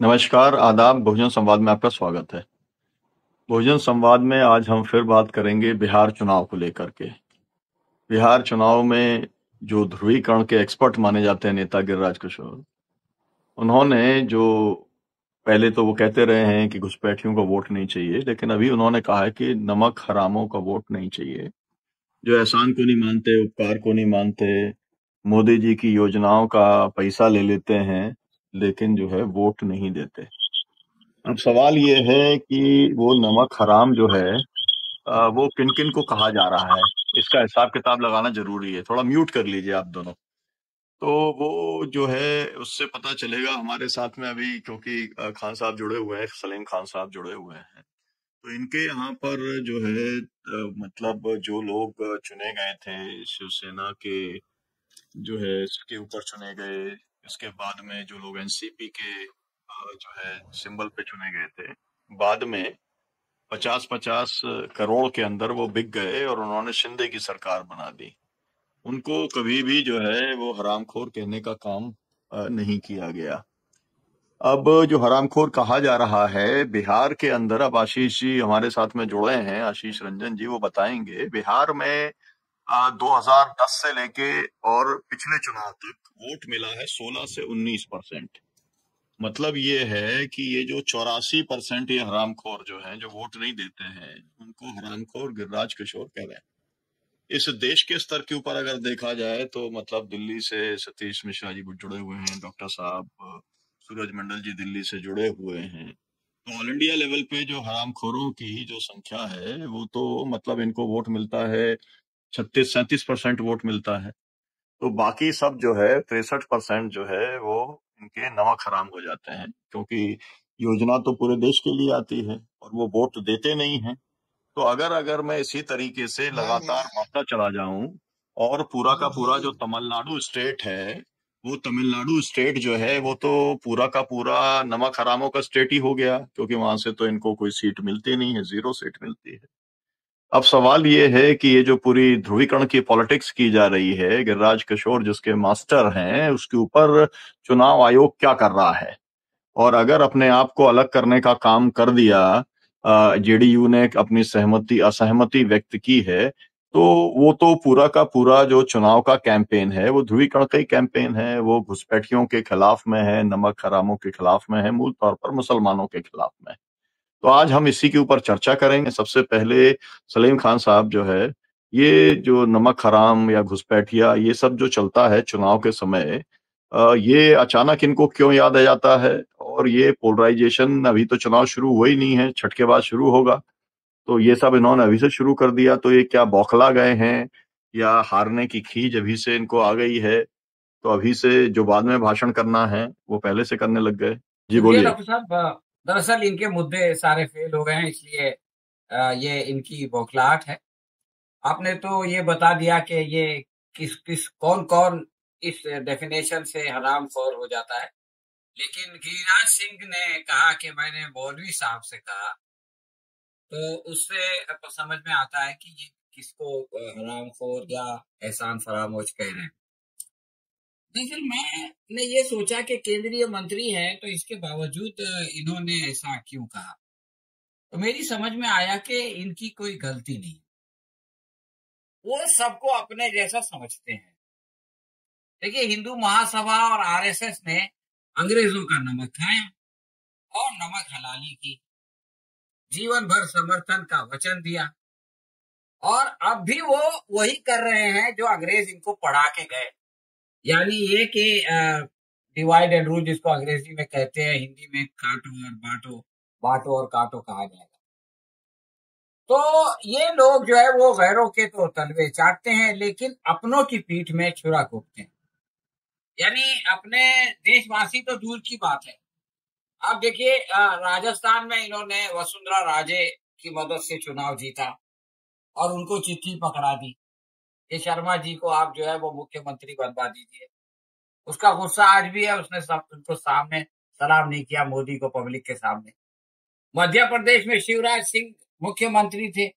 नमस्कार, आदाब। बहुजन संवाद में आपका स्वागत है। बहुजन संवाद में आज हम फिर बात करेंगे बिहार चुनाव को लेकर के। बिहार चुनाव में जो ध्रुवीकरण के एक्सपर्ट माने जाते हैं नेता गिरिराज किशोर, उन्होंने जो पहले तो वो कहते रहे हैं कि घुसपैठियों का वोट नहीं चाहिए, लेकिन अभी उन्होंने कहा है कि नमक हरामों का वोट नहीं चाहिए, जो एहसान को नहीं मानते, उपकार को नहीं मानते, मोदी जी की योजनाओं का पैसा ले लेते हैं, लेकिन जो है वोट नहीं देते। अब सवाल ये है कि वो नमक हराम जो है वो किन किन को कहा जा रहा है, इसका हिसाब किताब लगाना जरूरी है। थोड़ा म्यूट कर लीजिए आप दोनों। तो वो जो है उससे पता चलेगा हमारे साथ में अभी, क्योंकि खान साहब जुड़े हुए हैं, सलीम खान साहब जुड़े हुए हैं। तो इनके यहाँ पर जो है मतलब जो लोग चुने गए थे शिवसेना के, जो है इसके ऊपर चुने गए, इसके बाद में जो लोग एनसीपी के जो है सिंबल पे चुने गए थे, बाद में 50-50 करोड़ के अंदर वो बिक गए और उन्होंने शिंदे की सरकार बना दी। उनको कभी भी जो है वो हरामखोर कहने का काम नहीं किया गया। अब जो हरामखोर कहा जा रहा है बिहार के अंदर, अब आशीष जी हमारे साथ में जुड़े हैं, आशीष रंजन जी, वो बताएंगे। बिहार में 2010 से लेके और पिछले चुनाव तक वोट मिला है 16 से 19%। मतलब ये है कि ये जो 84% ये हरामखोर जो हैं, जो वोट नहीं देते हैं, उनको हरामखोर गिरिराज किशोर कह रहे हैं। इस देश के स्तर के ऊपर अगर देखा जाए तो मतलब दिल्ली से सतीश मिश्रा जी जुड़े हुए हैं, डॉक्टर साहब सूरज मंडल जी दिल्ली से जुड़े हुए हैं। तो ऑल इंडिया लेवल पे जो हरामखोरों की जो संख्या है वो तो मतलब इनको वोट मिलता है 36-37% वोट मिलता है। तो बाकी सब जो है 63% जो है वो इनके नमक हराम हो जाते हैं, क्योंकि योजना तो पूरे देश के लिए आती है और वो वोट देते नहीं हैं। तो अगर अगर मैं इसी तरीके से लगातार बढ़ता चला जाऊं और पूरा का पूरा जो तमिलनाडु स्टेट है, वो तमिलनाडु स्टेट जो है वो तो पूरा का पूरा नमक हरामों का स्टेट ही हो गया, क्योंकि वहां से तो इनको कोई सीट मिलती नहीं है, 0 सीट मिलती है। अब सवाल ये है कि ये जो पूरी ध्रुवीकरण की पॉलिटिक्स की जा रही है, गिरिराज किशोर जिसके मास्टर हैं, उसके ऊपर चुनाव आयोग क्या कर रहा है। और अगर अपने आप को अलग करने का काम कर दिया, जेडीयू ने अपनी सहमति असहमति व्यक्त की है, तो वो तो पूरा का पूरा जो चुनाव का कैंपेन है वो ध्रुवीकरण का ही कैंपेन है। वो घुसपैठियों के खिलाफ में है, नमक हरामों के खिलाफ में है, मूल तौर पर मुसलमानों के खिलाफ में है। तो आज हम इसी के ऊपर चर्चा करेंगे। सबसे पहले सलीम खान साहब जो है, ये जो नमक हराम या घुसपैठिया ये सब जो चलता है चुनाव के समय, ये अचानक इनको क्यों याद आ जाता है? और ये पोलराइजेशन अभी तो चुनाव शुरू हुआ ही नहीं है, छठ के बाद शुरू होगा। तो ये सब इन्होंने अभी से शुरू कर दिया, तो ये क्या बौखला गए हैं या हारने की खीज अभी से इनको आ गई है? तो अभी से जो बाद में भाषण करना है वो पहले से करने लग गए। जी देखिए बोलिए। डॉक्टर साहब, दरअसल इनके मुद्दे सारे फेल हो गए हैं, इसलिए ये इनकी बौखलाहट है। आपने तो ये बता दिया कि ये किस किस कौन कौन इस डेफिनेशन से हरामखोर हो जाता है। लेकिन गिरिराज सिंह ने कहा कि मैंने मौलवी साहब से कहा, तो उससे तो समझ में आता है कि ये किसको हरामखोर या एहसान फरामोश कह रहे हैं। दरअसल मैंने ये सोचा कि केंद्रीय मंत्री हैं, तो इसके बावजूद इन्होंने ऐसा क्यों कहा। तो मेरी समझ में आया कि इनकी कोई गलती नहीं, वो सबको अपने जैसा समझते हैं। देखिए, हिंदू महासभा और आरएसएस ने अंग्रेजों का नमक खाया और नमक हलाली की, जीवन भर समर्थन का वचन दिया, और अब भी वो वही कर रहे हैं जो अंग्रेज इनको पढ़ा के गए। यानी ये कि डिवाइड एंड रूल, जिसको अंग्रेजी में कहते हैं, हिंदी में काटो और बांटो, बांटो और काटो कहा जाएगा। तो ये लोग जो है वो गैरों के तो तलवे चाटते हैं, लेकिन अपनों की पीठ में छुरा घोंपते हैं। यानी अपने देशवासी तो दूर की बात है। अब देखिए, राजस्थान में इन्होंने वसुंधरा राजे की मदद से चुनाव जीता और उनको चिट्ठी पकड़ा दी कि शर्मा जी को आप जो है वो मुख्यमंत्री बनवा दीजिए। उसका गुस्सा आज भी है, उसने सब उनको सामने सलाम नहीं किया मोदी को पब्लिक के सामने। मध्य प्रदेश में शिवराज सिंह मुख्यमंत्री थे,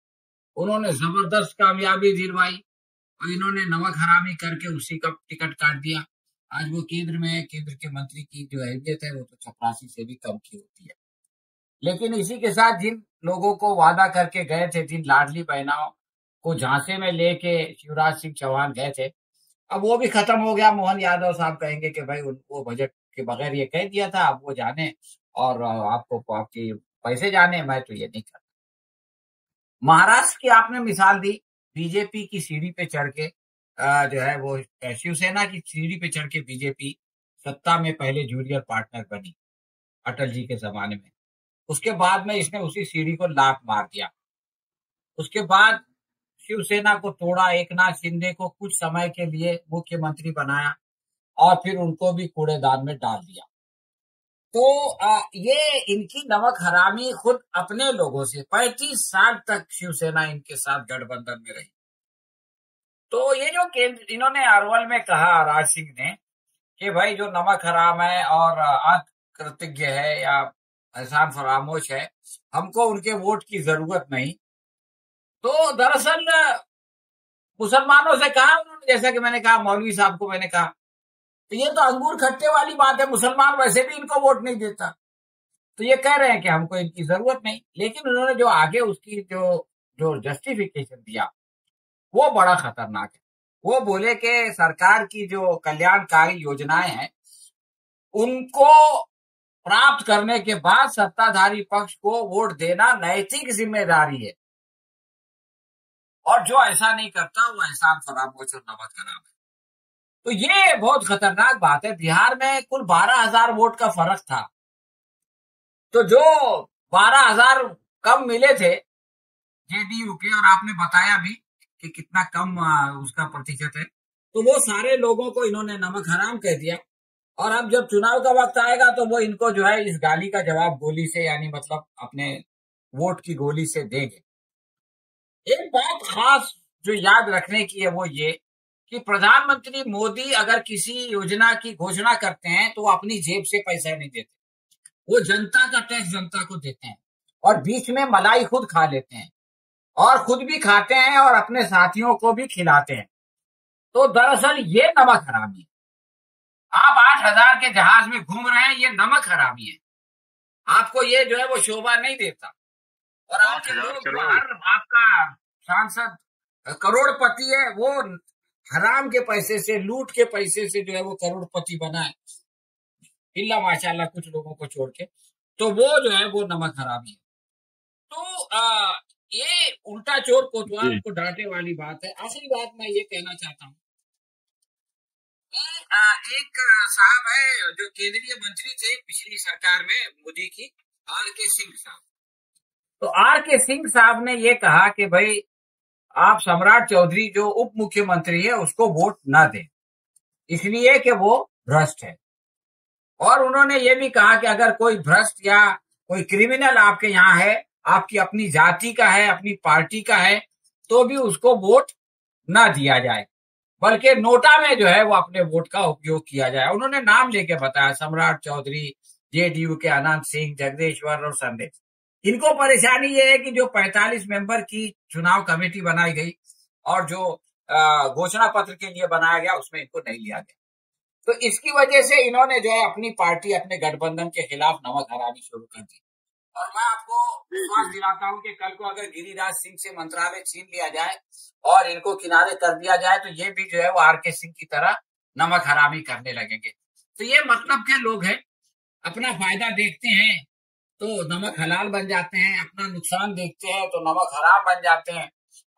उन्होंने जबरदस्त कामयाबी दिलवाई और इन्होंने नमक हरामी करके उसी का टिकट काट दिया। आज वो केंद्र के मंत्री की जो हैसियत है वो तो चपरासी से भी कम की होती है। लेकिन इसी के साथ जिन लोगों को वादा करके गए थे, जिन लाडली बहनाओं को झांसे में लेके शिवराज सिंह चौहान गए थे, अब वो भी खत्म हो गया। मोहन यादव साहब कहेंगे कि भाई उनको बजट के बगैर ये कह दिया था, अब वो जाने और आपको आपकी पैसे जाने, मैं तो ये नहीं करता। महाराष्ट्र की आपने मिसाल दी, बीजेपी की सीढ़ी पे चढ़ के जो है वो शिवसेना की सीढ़ी पे चढ़ के बीजेपी सत्ता में पहले जूनियर पार्टनर बनी अटल जी के जमाने में। उसके बाद में इसने उसी सीढ़ी को लात मार दिया। उसके बाद शिवसेना को तोड़ा, एकनाथ शिंदे को कुछ समय के लिए मुख्यमंत्री बनाया और फिर उनको भी कूड़ेदान में डाल दिया। तो ये इनकी नमक हरामी खुद अपने लोगों से 35 साल तक शिवसेना इनके साथ गठबंधन में रही। तो ये जो केंद्र इन्होंने अरवल में कहा राज सिंह ने कि भाई जो नमक हराम है और अकृतज्ञ है या एहसान फरामोश है, हमको उनके वोट की जरूरत नहीं। तो दरअसल मुसलमानों से कहा उन्होंने, जैसा कि मैंने कहा, मौलवी साहब को मैंने कहा, तो ये तो अंगूर खट्टे वाली बात है, मुसलमान वैसे भी इनको वोट नहीं देता, तो ये कह रहे हैं कि हमको इनकी जरूरत नहीं। लेकिन उन्होंने जो आगे उसकी जो जो जस्टिफिकेशन दिया वो बड़ा खतरनाक है। वो बोले कि सरकार की जो कल्याणकारी योजनाएं हैं उनको प्राप्त करने के बाद सत्ताधारी पक्ष को वोट देना नैतिक जिम्मेदारी है, और जो ऐसा नहीं करता वो एहसान फरामोश और नमक हराम है। तो ये बहुत खतरनाक बात है। बिहार में कुल 12,000 वोट का फर्क था, तो जो 12,000 कम मिले थे जेडीयू के, और आपने बताया भी कि कितना कम उसका प्रतिशत है, तो वो सारे लोगों को इन्होंने नमक हराम कह दिया। और अब जब चुनाव का वक्त आएगा तो वो इनको जो है इस गाली का जवाब गोली से, यानी मतलब अपने वोट की गोली से देंगे। एक बात खास जो याद रखने की है वो ये कि प्रधानमंत्री मोदी अगर किसी योजना की घोषणा करते हैं तो वो अपनी जेब से पैसा नहीं देते, वो जनता का टैक्स जनता को देते हैं और बीच में मलाई खुद खा लेते हैं और खुद भी खाते हैं और अपने साथियों को भी खिलाते हैं। तो दरअसल ये नमक हरामी है। आप 8,000 के जहाज में घूम रहे हैं, ये नमक हरामी है। आपको ये जो है वो शोभा नहीं देता। और आपके लोग बाहर, आपका सांसद करोड़पति है, वो हराम के पैसे से, लूट के पैसे से जो है वो करोड़पति बना है, इल्ला माशाल्लाह कुछ लोगों को छोड़ के। तो वो जो है वो नमक हरामी है। तो ये उल्टा चोर कोतवाल को डांटे वाली बात है। आखिरी बात मैं ये कहना चाहता हूँ, एक साहब है जो केंद्रीय मंत्री थे पिछली सरकार में मोदी की, आर के सिंह साहब। तो आर के सिंह साहब ने ये कहा कि भाई आप सम्राट चौधरी जो उप मुख्यमंत्री है उसको वोट ना दें, इसलिए कि वो भ्रष्ट है। और उन्होंने ये भी कहा कि अगर कोई भ्रष्ट या कोई क्रिमिनल आपके यहाँ है, आपकी अपनी जाति का है, अपनी पार्टी का है, तो भी उसको वोट ना दिया जाए, बल्कि नोटा में जो है वो अपने वोट का उपयोग किया जाए। उन्होंने नाम लेके बताया, सम्राट चौधरी, जेडीयू के अनंत सिंह, जगदीश्वर और संदेश। इनको परेशानी ये है कि जो 45 मेंबर की चुनाव कमेटी बनाई गई और जो घोषणा पत्र के लिए बनाया गया उसमें इनको नहीं लिया गया। तो इसकी वजह से इन्होंने जो है अपनी पार्टी, अपने गठबंधन के खिलाफ नमक हरामी शुरू कर दी। और मैं आपको विश्वास दिलाता हूं कि कल को अगर गिरिराज सिंह से मंत्रालय छीन लिया जाए और इनको किनारे कर दिया जाए तो ये भी जो है वो आर के सिंह की तरह नमक हरामी करने लगेंगे। तो ये मतलब के लोग हैं, अपना फायदा देखते हैं तो नमक हलाल बन जाते हैं, अपना नुकसान देखते हैं तो नमक हराम बन जाते हैं,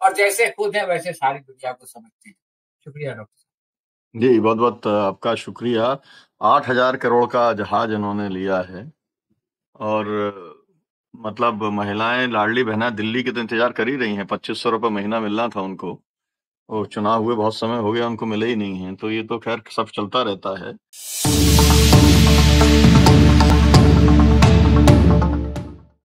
और जैसे खुद है वैसे सारी दुनिया को समझते हैं। शुक्रिया डॉक्टर। जी, बहुत बहुत आपका शुक्रिया। 8,000 करोड़ का जहाज इन्होंने लिया है, और मतलब महिलाएं, लाडली बहना दिल्ली के तो इंतजार कर ही रही हैं। 2,500 रुपये महीना मिलना था उनको, और चुनाव हुए बहुत समय हो गया, उनको मिले ही नहीं है। तो ये तो खैर सब चलता रहता है।